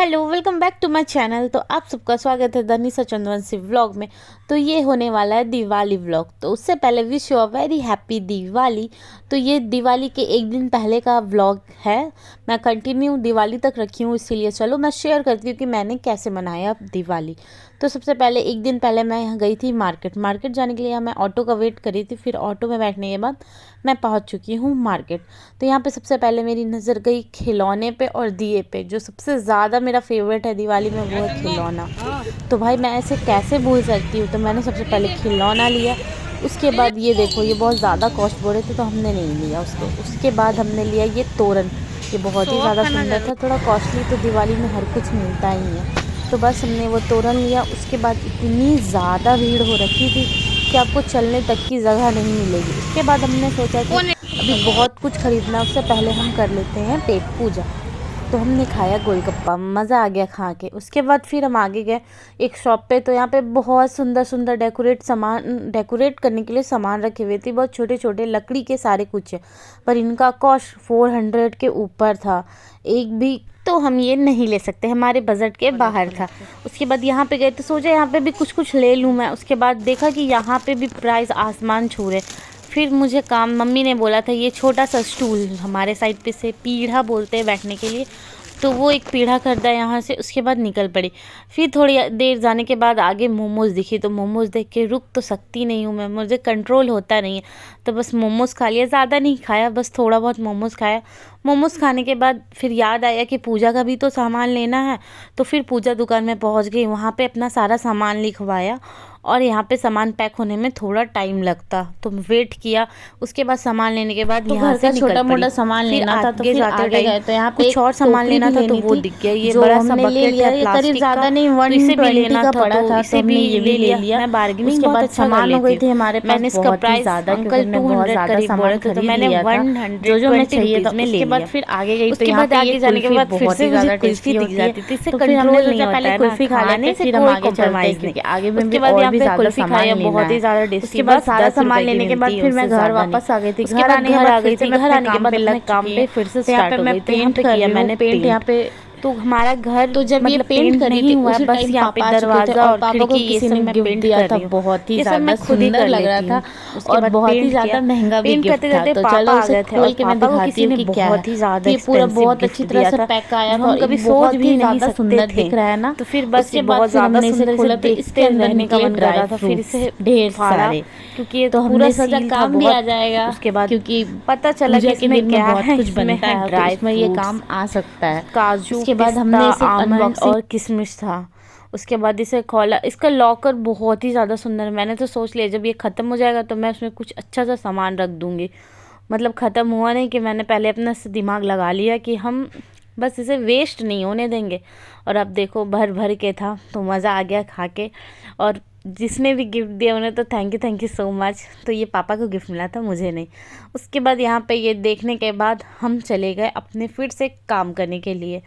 Hello, welcome back to my channel. तो आप सबका स्वागत है धनीसा चंद्रवंशी व्लॉग में। तो ये होने वाला है दिवाली व्लॉग। तो उससे पहले wish you a very happy Diwali. तो ये दिवाली के एक दिन पहले का व्लॉग है। मैं कंटिन्यू दिवाली तक रखी हूँ, इसीलिए चलो मैं शेयर करती हूँ कि मैंने कैसे मनाया दिवाली। तो सबसे पहले एक दिन पहले मैं यहाँ गई थी मार्केट जाने के लिए। मैं ऑटो का वेट करी थी, फिर ऑटो में बैठने के बाद मैं पहुँच चुकी हूँ मार्केट। तो यहाँ पे सबसे पहले मेरी नज़र गई खिलौने पे और दिए पे। जो सबसे ज़्यादा मेरा फेवरेट है दिवाली में वो है खिलौना। तो भाई मैं ऐसे कैसे भूल सकती हूँ। तो मैंने सबसे पहले खिलौना लिया। उसके बाद ये देखो, ये बहुत ज़्यादा कॉस्ट बोल रहे थे तो हमने नहीं लिया उसको। उसके बाद हमने लिया ये तोरन। ये बहुत ही ज़्यादा सुंदर था, थोड़ा कॉस्टली। तो दिवाली में हर कुछ मिलता ही है, तो बस हमने वो तोरन लिया। उसके बाद इतनी ज़्यादा भीड़ हो रखी थी कि आपको चलने तक की जगह नहीं मिलेगी। उसके बाद हमने सोचा कि अभी बहुत कुछ ख़रीदना, उससे पहले हम कर लेते हैं पेट पूजा। तो हमने खाया गोलगप्पा, मज़ा आ गया खा के। उसके बाद फिर हम आगे गए एक शॉप पे। तो यहाँ पे बहुत सुंदर सुंदर डेकोरेट करने के लिए सामान रखे हुए थे। बहुत छोटे छोटे लकड़ी के सारे कुछ है, पर इनका कॉस्ट 400 के ऊपर था एक भी। तो हम ये नहीं ले सकते, हमारे बजट के बाहर था। उसके बाद यहाँ पे गए तो सोचा यहाँ पे भी कुछ कुछ ले लूँ मैं। उसके बाद देखा कि यहाँ पे भी प्राइस आसमान छू रहे। फिर मुझे काम, मम्मी ने बोला था ये छोटा सा स्टूल, हमारे साइड पे से पीढ़ा बोलते हैं बैठने के लिए, तो वो एक पीढ़ा खरीदा यहाँ से। उसके बाद निकल पड़ी। फिर थोड़ी देर जाने के बाद आगे मोमोज़ दिखी। तो मोमोज़ देख के रुक तो सकती नहीं हूँ मैं, मुझे कंट्रोल होता नहीं है। तो बस मोमोज़ खा लिया, ज़्यादा नहीं खाया, बस थोड़ा बहुत मोमोज़ खाया। मोमोज़ खाने के बाद फिर याद आया कि पूजा का भी तो सामान लेना है। तो फिर पूजा दुकान में पहुँच गई, वहाँ पे अपना सारा सामान लिखवाया। और यहाँ पे सामान पैक होने में थोड़ा टाइम लगता, तो वेट किया। उसके बाद सामान लेने के बाद यहाँ से छोटा मोटा सामान लेना था, तो फिर आगे गए तो यहाँ पे कुछ और सामान लेना था, तो वो दिख गया। ये बड़ा सा बकेट है प्लास्टिक का, ज़्यादा नहीं 120 का पड़ा था, तो हमने ये भी ले लिया। मैं बार्गेनिंग बहुत अच्छा सामान हो गई थी हमारे पास। मैंने इसका प्राइस अंकल 200 करीब बोले थे, तो मैंने 120 जो मैं चाहिए था। उसके बाद फिर आगे गई, उसके बाद आगे जाने के बाद फिर से मुझे कुल्फी दिख जाती थी। इससे कंट्रोल नहीं होता है, पहले कुल्फी खा लेते फिर हम आगे कॉम्प्रोमाइज़ नहीं। आगे में भी और भी ज़्यादा सामान लेना है, बहुत ही ज़्यादा टेस्टी। उसके बाद सारा सामान लेने के बाद फिर मैं घर वापस आ गई थी। घर आने के बाद घर आने के बाद अपने काम पे फिर से स्टार्ट हो गई। पेंट किया मैंने, पेंट यहाँ पे। तो हमारा घर, तो जब ये पेंट कर रही थी हुआ, बस यहाँ पे दरवाजा और पापा को किसी ने गिफ्ट दिया था, बहुत ही ज़्यादा सुंदर लग रहा था और बहुत ही ज़्यादा महंगा भी गिफ्ट था। तो चलो उसे खोल के मैं दिखाती हूँ कि बहुत ही ज़्यादा, ये पूरा बहुत अच्छी तरह से पैक आया था। कभी सोच भी नहीं सकते दिख रहा है ना। तो फिर बस ये बहुत ज़्यादा सुंदर खोला, तो इसके अंदर रहने का मन कर रहा था। फिर इसे ढेर सारे, क्योंकि तो पूरा सजा काम भी आ जाएगा। उसके बाद क्योंकि पता चला कि इसमें क्या है, कुछ बनता है ड्राई, इसमें ये काम आ सकता है। काजू, उसके बाद हमने इसे आमंड और किशमिश था। उसके बाद इसे खोला। इसका लॉकर बहुत ही ज़्यादा सुंदर। मैंने तो सोच लिया जब ये ख़त्म हो जाएगा तो मैं उसमें कुछ अच्छा सा सामान रख दूँगी। मतलब ख़त्म हुआ नहीं कि मैंने पहले अपना दिमाग लगा लिया कि हम बस इसे वेस्ट नहीं होने देंगे। और अब देखो भर भर के था, तो मज़ा आ गया खा के। और जिसने भी गिफ्ट दिया उन्हें तो थैंक यू सो मच। तो ये पापा को गिफ्ट मिला था, मुझे नहीं। उसके बाद यहाँ पे ये देखने के बाद हम चले गए अपने फिर से काम करने के लिए।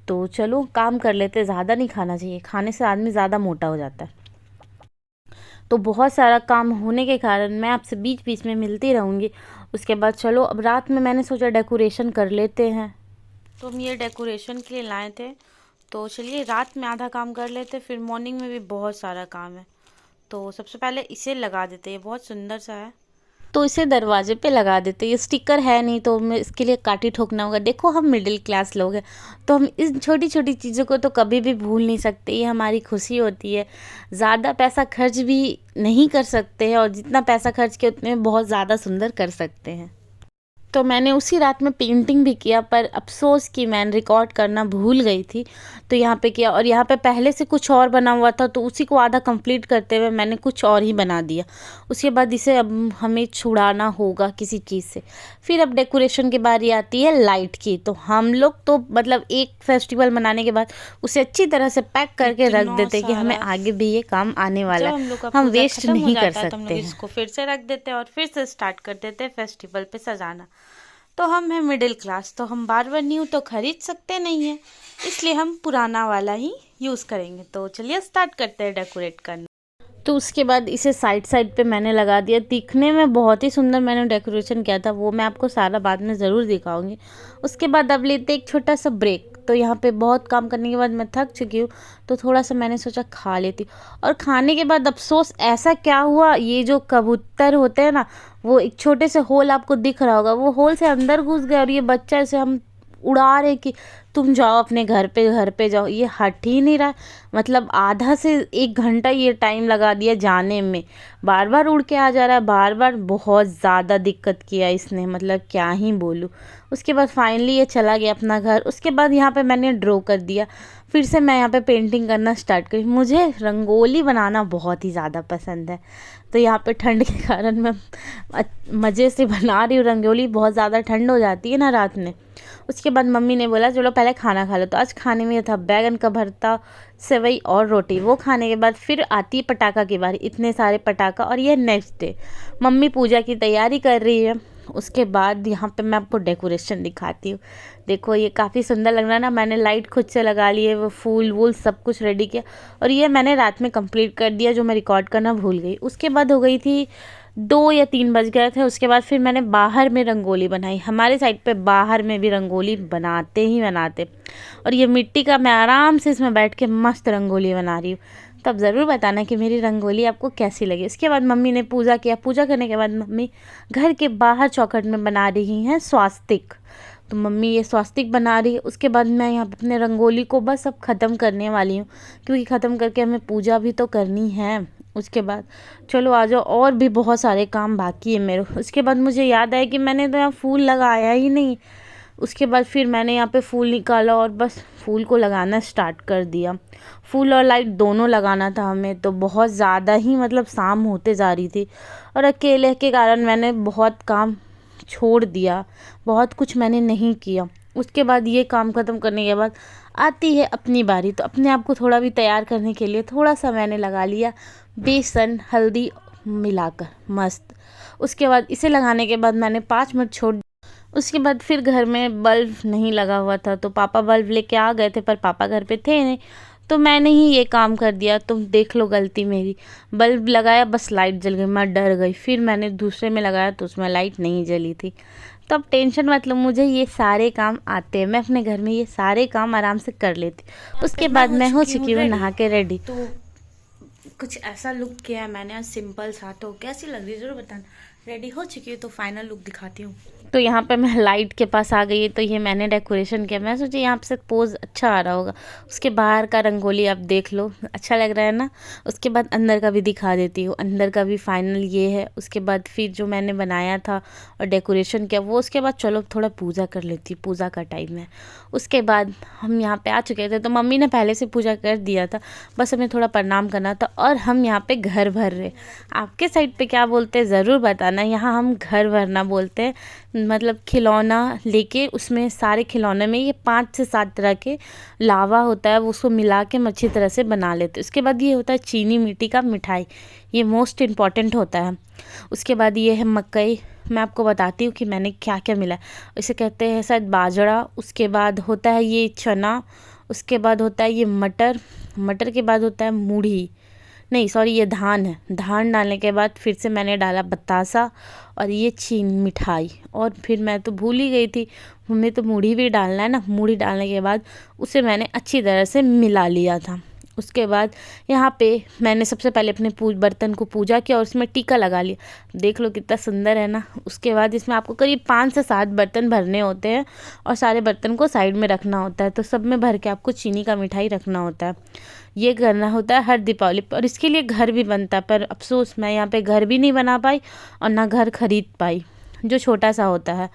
तो चलो काम कर लेते, ज़्यादा नहीं खाना चाहिए, खाने से आदमी ज़्यादा मोटा हो जाता है। तो बहुत सारा काम होने के कारण मैं आपसे बीच बीच में मिलती रहूँगी। उसके बाद चलो अब रात में मैंने सोचा डेकोरेशन कर लेते हैं। तो हम ये डेकोरेशन के लिए लाए थे, तो चलिए रात में आधा काम कर लेते, फिर मॉर्निंग में भी बहुत सारा काम है। तो सबसे पहले इसे लगा देते, ये बहुत सुंदर सा है, तो इसे दरवाजे पे लगा देते। ये स्टिकर है नहीं तो हमें इसके लिए काटी ठोकना होगा। देखो हम मिडिल क्लास लोग हैं, तो हम इस छोटी छोटी चीज़ों को तो कभी भी भूल नहीं सकते। ये हमारी खुशी होती है। ज़्यादा पैसा खर्च भी नहीं कर सकते हैं, और जितना पैसा खर्च किया उतने बहुत ज़्यादा सुंदर कर सकते हैं। तो मैंने उसी रात में पेंटिंग भी किया, पर अफसोस कि मैंने रिकॉर्ड करना भूल गई थी। तो यहाँ पे किया, और यहाँ पे पहले से कुछ और बना हुआ था, तो उसी को आधा कंप्लीट करते हुए मैंने कुछ और ही बना दिया। उसके बाद इसे अब हमें छुड़ाना होगा किसी चीज़ से। फिर अब डेकोरेशन की बारी आती है लाइट की। तो हम लोग तो मतलब एक फेस्टिवल मनाने के बाद उसे अच्छी तरह से पैक करके रख देते कि हमें आगे भी ये काम आने वाला है, हम वेस्ट नहीं कर सकते। इसको फिर से रख देते और फिर से स्टार्ट कर देते फेस्टिवल पे सजाना। तो हम हैं मिडिल क्लास, तो हम बार बार न्यू तो खरीद सकते नहीं हैं, इसलिए हम पुराना वाला ही यूज़ करेंगे। तो चलिए स्टार्ट करते हैं डेकोरेट करना। तो उसके बाद इसे साइड साइड पे मैंने लगा दिया। दिखने में बहुत ही सुंदर मैंने डेकोरेशन किया था, वो मैं आपको सारा बाद में ज़रूर दिखाऊंगी। उसके बाद अब लेते एक छोटा सा ब्रेक। तो यहाँ पे बहुत काम करने के बाद मैं थक चुकी हूँ, तो थोड़ा सा मैंने सोचा खा लेती। और खाने के बाद अफसोस ऐसा क्या हुआ, ये जो कबूतर होते हैं ना, वो एक छोटे से होल आपको दिख रहा होगा, वो होल से अंदर घुस गया और ये बच्चा ऐसे हम उड़ा रहे कि तुम जाओ अपने घर पे जाओ, ये हट ही नहीं रहा। मतलब आधा से 1 घंटा ये टाइम लगा दिया जाने में, बार बार उड़ के आ जा रहा है, बार बार बहुत ज़्यादा दिक्कत किया इसने, मतलब क्या ही बोलूँ। उसके बाद फाइनली ये चला गया अपना घर। उसके बाद यहाँ पे मैंने ड्रॉ कर दिया, फिर से मैं यहाँ पे पेंटिंग करना स्टार्ट करी। मुझे रंगोली बनाना बहुत ही ज़्यादा पसंद है, तो यहाँ पे ठंड के कारण मैं मज़े से बना रही हूँ रंगोली। बहुत ज़्यादा ठंड हो जाती है ना रात में। उसके बाद मम्मी ने बोला चलो पहले खाना खा लो, तो आज खाने में था बैगन का भरता, सेवई और रोटी। वो खाने के बाद फिर आती है पटाखा की बारी, इतने सारे पटाखा। और ये नेक्स्ट डे मम्मी पूजा की तैयारी कर रही है। उसके बाद यहाँ पे मैं आपको डेकोरेशन दिखाती हूँ। देखो ये काफ़ी सुंदर लग रहा है ना, मैंने लाइट खुद से लगा लिए, वो फूल वूल सब कुछ रेडी किया और ये मैंने रात में कंप्लीट कर दिया, जो मैं रिकॉर्ड करना भूल गई। उसके बाद हो गई थी 2 या 3 बज गए थे। उसके बाद फिर मैंने बाहर में रंगोली बनाई। हमारे साइड पे बाहर में भी रंगोली बनाते ही बनाते, और ये मिट्टी का मैं आराम से इसमें बैठ के मस्त रंगोली बना रही हूँ। तब ज़रूर बताना कि मेरी रंगोली आपको कैसी लगी। उसके बाद मम्मी ने पूजा किया। पूजा करने के बाद मम्मी घर के बाहर चौखट में बना रही हैं स्वास्तिक, तो मम्मी ये स्वास्तिक बना रही है। उसके बाद मैं यहाँ पे अपने रंगोली को बस अब ख़त्म करने वाली हूँ, क्योंकि ख़त्म करके हमें पूजा भी तो करनी है। उसके बाद चलो आ जाओ, और भी बहुत सारे काम बाकी है मेरे। उसके बाद मुझे याद आया कि मैंने तो यहाँ फूल लगाया ही नहीं। उसके बाद फिर मैंने यहाँ पे फूल निकाला और बस फूल को लगाना स्टार्ट कर दिया। फूल और लाइट दोनों लगाना था हमें, तो बहुत ज़्यादा ही मतलब शाम होते जा रही थी और अकेले के कारण मैंने बहुत काम छोड़ दिया, बहुत कुछ मैंने नहीं किया। उसके बाद ये काम ख़त्म करने के बाद आती है अपनी बारी, तो अपने आप को थोड़ा भी तैयार करने के लिए थोड़ा सा मैंने लगा लिया बेसन हल्दी मिलाकर मस्त। उसके बाद इसे लगाने के बाद मैंने 5 मिनट छोड़। उसके बाद फिर घर में बल्ब नहीं लगा हुआ था, तो पापा बल्ब लेके आ गए थे, पर पापा घर पे थे नहीं, तो मैंने ही ये काम कर दिया। तुम देख लो गलती मेरी। बल्ब लगाया, बस लाइट जल गई, मैं डर गई। फिर मैंने दूसरे में लगाया तो उसमें लाइट नहीं जली थी। तो अब टेंशन मतलब, मुझे ये सारे काम आते हैं, मैं अपने घर में ये सारे काम आराम से कर लेती। उसके बाद मैं हो चुकी हूँ नहा के रेडी। तो कुछ ऐसा लुक किया है मैंने आज सिंपल सा, तो कैसी लग रही है ज़रूर बताना। रेडी हो चुकी है तो फाइनल लुक दिखाती हूँ। तो यहाँ पे मैं लाइट के पास आ गई, तो ये मैंने डेकोरेशन किया। मैं सोची यहाँ से पोज अच्छा आ रहा होगा। उसके बाहर का रंगोली आप देख लो, अच्छा लग रहा है ना। उसके बाद अंदर का भी दिखा देती हूँ। अंदर का भी फाइनल ये है। उसके बाद फिर जो मैंने बनाया था और डेकोरेशन किया वो, उसके बाद चलो थोड़ा पूजा कर लेती, पूजा का टाइम है। उसके बाद हम यहाँ पे आ चुके थे, तो मम्मी ने पहले से पूजा कर दिया था, बस हमें थोड़ा प्रणाम करना था। और हम यहाँ पे घर भर रहे। आपके साइड पे क्या बोलते हैं ज़रूर बताना। यहाँ हम घर भरना बोलते हैं, मतलब खिलौना लेके उसमें सारे खिलौने में ये 5 से 7 तरह के लावा होता है, वो उसको मिला के अच्छी तरह से बना लेते हैं। उसके बाद ये होता है चीनी मिट्टी का मिठाई, ये मोस्ट इम्पॉर्टेंट होता है। उसके बाद ये है मकई। मैं आपको बताती हूँ कि मैंने क्या क्या मिला है। इसे कहते हैं शायद बाजरा। उसके बाद होता है ये चना। उसके बाद होता है ये मटर। मटर के बाद होता है मूढ़ी, नहीं सॉरी ये धान है। धान डालने के बाद फिर से मैंने डाला बतासा और ये चीनी मिठाई। और फिर मैं तो भूल ही गई थी, हमें तो मूढ़ी भी डालना है ना। मूढ़ी डालने के बाद उसे मैंने अच्छी तरह से मिला लिया था। उसके बाद यहाँ पे मैंने सबसे पहले अपने बर्तन को पूजा किया और उसमें टीका लगा लिया। देख लो कितना सुंदर है ना। उसके बाद इसमें आपको करीब 5 से 7 बर्तन भरने होते हैं और सारे बर्तन को साइड में रखना होता है, तो सब में भर के आपको चीनी का मिठाई रखना होता है। ये करना होता है हर दीपावली पर, और इसके लिए घर भी बनता है, पर अफसोस मैं यहाँ पे घर भी नहीं बना पाई और ना घर खरीद पाई, जो छोटा सा होता है।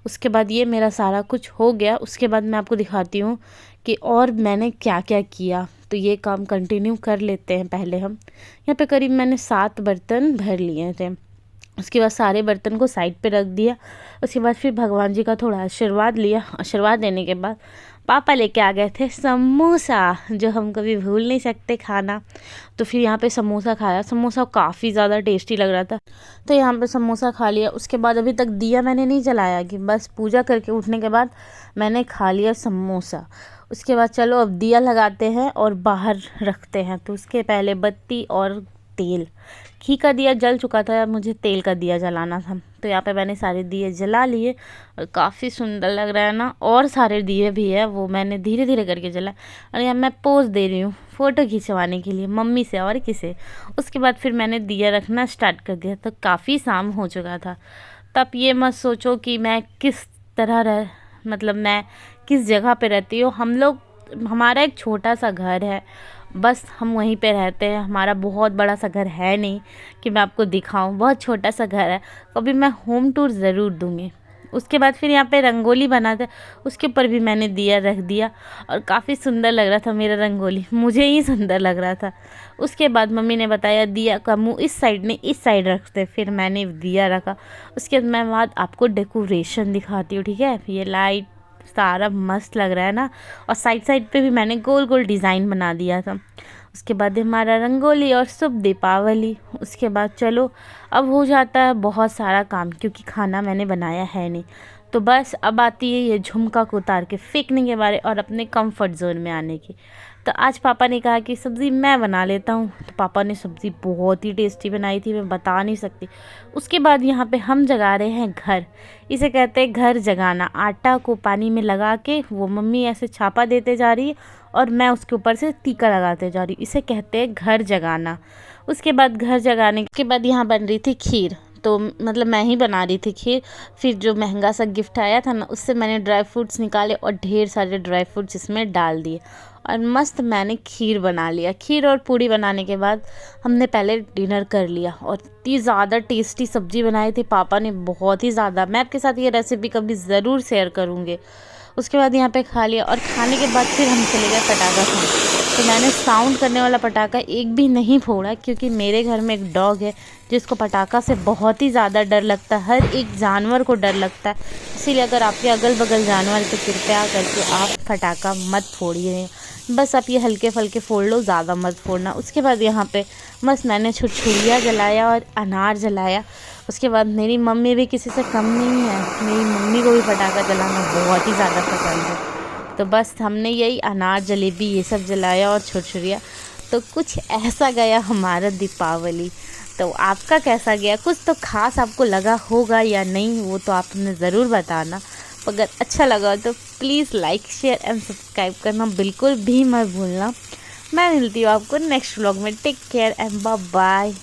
उसके बाद ये मेरा सारा कुछ हो गया। उसके बाद मैं आपको दिखाती हूँ कि और मैंने क्या क्या किया। तो ये काम कंटिन्यू कर लेते हैं। पहले हम यहाँ पे करीब मैंने 7 बर्तन भर लिए थे। उसके बाद सारे बर्तन को साइड पे रख दिया। उसके बाद फिर भगवान जी का थोड़ा आशीर्वाद लिया। आशीर्वाद लेने के बाद पापा लेके आ गए थे समोसा, जो हम कभी भूल नहीं सकते खाना। तो फिर यहाँ पे समोसा खाया। समोसा काफ़ी ज़्यादा टेस्टी लग रहा था, तो यहाँ पे समोसा खा लिया। उसके बाद अभी तक दिया मैंने नहीं जलाया, कि बस पूजा करके उठने के बाद मैंने खा लिया समोसा। उसके बाद चलो अब दिया लगाते हैं और बाहर रखते हैं। तो उसके पहले बत्ती और तेल। घी का दिया जल चुका था, मुझे तेल का दिया जलाना था। तो यहाँ पे मैंने सारे दिए जला लिए और काफ़ी सुंदर लग रहा है ना। और सारे दिए भी है, वो मैंने धीरे धीरे करके जलाए। और यहाँ मैं पोज दे रही हूँ फ़ोटो खिंचवाने के लिए मम्मी से और किसे। उसके बाद फिर मैंने दिया रखना स्टार्ट कर दिया। तो काफ़ी शाम हो चुका था। तब ये मत सोचो कि मैं किस तरह मतलब मैं किस जगह पे रहती हूँ। हम लोग, हमारा एक छोटा सा घर है, बस हम वहीं पे रहते हैं। हमारा बहुत बड़ा सा घर है नहीं कि मैं आपको दिखाऊं, बहुत छोटा सा घर है। कभी मैं होम टूर ज़रूर दूंगी। उसके बाद फिर यहाँ पे रंगोली बनाते, उसके ऊपर भी मैंने दिया रख दिया और काफ़ी सुंदर लग रहा था मेरा रंगोली, मुझे ही सुंदर लग रहा था। उसके बाद मम्मी ने बताया दिया का मुँह इस साइड नहीं इस साइड रखते, फिर मैंने दिया रखा। उसके बाद आपको डेकोरेशन दिखाती हूँ, ठीक है। ये लाइट सारा मस्त लग रहा है ना। और साइड साइड पे भी मैंने गोल गोल डिज़ाइन बना दिया था। उसके बाद हमारा रंगोली और शुभ दीपावली। उसके बाद चलो अब हो जाता है बहुत सारा काम, क्योंकि खाना मैंने बनाया है नहीं। तो बस अब आती है ये झुमका को उतार के फेंकने के बारे और अपने कंफर्ट जोन में आने की। तो आज पापा ने कहा कि सब्ज़ी मैं बना लेता हूँ। तो पापा ने सब्ज़ी बहुत ही टेस्टी बनाई थी, मैं बता नहीं सकती। उसके बाद यहाँ पे हम जगा रहे हैं घर। इसे कहते हैं घर जगाना। आटा को पानी में लगा के वो मम्मी ऐसे छापा देते जा रही है और मैं उसके ऊपर से टीका लगाते जा रही हूँ। इसे कहते हैं घर जगाना। उसके बाद घर जगाने के बाद यहाँ बन रही थी खीर। तो मतलब मैं ही बना रही थी खीर। फिर जो महंगा सा गिफ्ट आया था ना, उससे मैंने ड्राई फ्रूट्स निकाले और ढेर सारे ड्राई फ्रूट्स इसमें डाल दिए और मस्त मैंने खीर बना लिया। खीर और पूड़ी बनाने के बाद हमने पहले डिनर कर लिया और इतनी ज़्यादा टेस्टी सब्ज़ी बनाई थी पापा ने, बहुत ही ज़्यादा। मैं आपके साथ ये रेसिपी कभी ज़रूर शेयर करूँगी। उसके बाद यहाँ पे खा लिया और खाने के बाद फिर हम चले गए पटाखा खाने। तो मैंने साउंड करने वाला पटाखा एक भी नहीं फोड़ा, क्योंकि मेरे घर में एक डॉग है जिसको पटाखा से बहुत ही ज़्यादा डर लगता है। हर एक जानवर को डर लगता है। इसीलिए अगर आपके अगल बगल जानवर तो कृपया करके आप पटाखा मत फोड़िए। बस आप ये हल्के फुल्के फोड़ लो, ज़्यादा मत फोड़ना। उसके बाद यहाँ पे बस मैंने छुरछुरिया जलाया और अनार जलाया। उसके बाद मेरी मम्मी भी किसी से कम नहीं है, मेरी मम्मी को भी पटाखा जलाना बहुत ही ज़्यादा पसंद है। तो बस हमने यही अनार जलेबी ये सब जलाया और छुरछुरिया। तो कुछ ऐसा गया हमारा दीपावली। तो आपका कैसा गया? कुछ तो खास आपको लगा होगा या नहीं, वो तो आपने ज़रूर बताना। अगर अच्छा लगा तो please like share and subscribe करना बिल्कुल भी मत भूलना। मैं मिलती हूँ आपको नेक्स्ट व्लॉग में। Take care and bye bye.